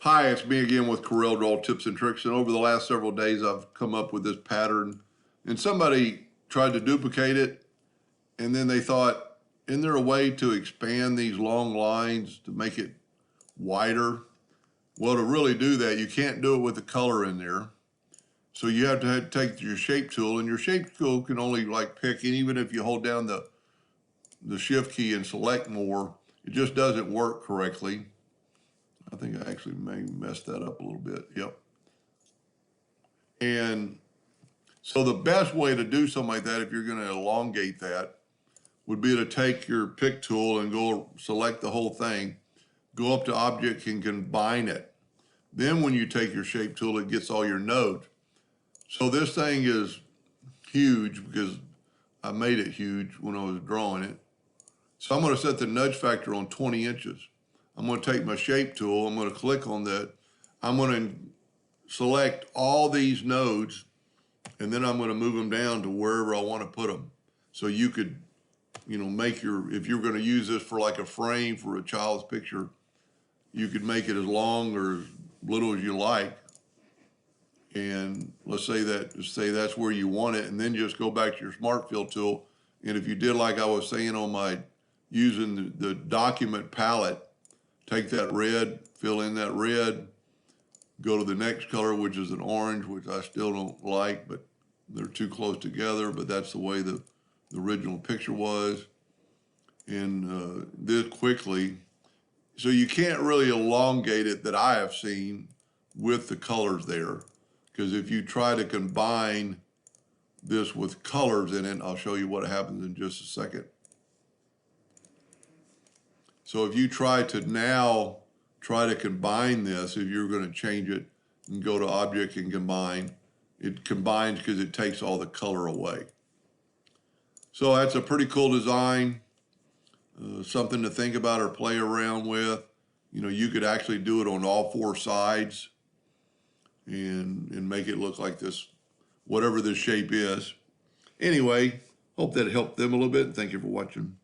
Hi, it's me again with Corel Draw Tips and Tricks. And over the last several days, I've come up with this pattern. And somebody tried to duplicate it. And then they thought, isn't there a way to expand these long lines to make it wider? Well, to really do that, you can't do it with the color in there. So you have to take your shape tool, and your shape tool can only pick, and even if you hold down the shift key and select more, it just doesn't work correctly. I think I actually may mess that up a little bit. Yep. And so the best way to do something like that, if you're going to elongate that, would be to take your pick tool and go select the whole thing, go up to Object and combine it. Then when you take your shape tool, it gets all your nodes. So this thing is huge because I made it huge when I was drawing it. So I'm going to set the nudge factor on 20 inches. I'm going to take my shape tool, I'm going to click on that. I'm going to select all these nodes, and then I'm going to move them down to wherever I want to put them. So you could, make if you're going to use this for like a frame for a child's picture, you could make it as long or as little as you like. And let's say that's where you want it, and then just go back to your Smart Fill tool. And if you did like I was saying on my, using the document palette, take that red, fill in that red, go to the next color, which is an orange, which I still don't like, but they're too close together, but that's the way the original picture was. And this quickly, so you can't really elongate it that I have seen with the colors there, because if you try to combine this with colors in it, I'll show you what happens in just a second. So if you try to combine this, if you're going to change it and go to Object and Combine, it combines because it takes all the color away. So that's a pretty cool design, something to think about or play around with. You could actually do it on all four sides and make it look like this, whatever this shape is. Anyway, hope that helped them a little bit, and thank you for watching.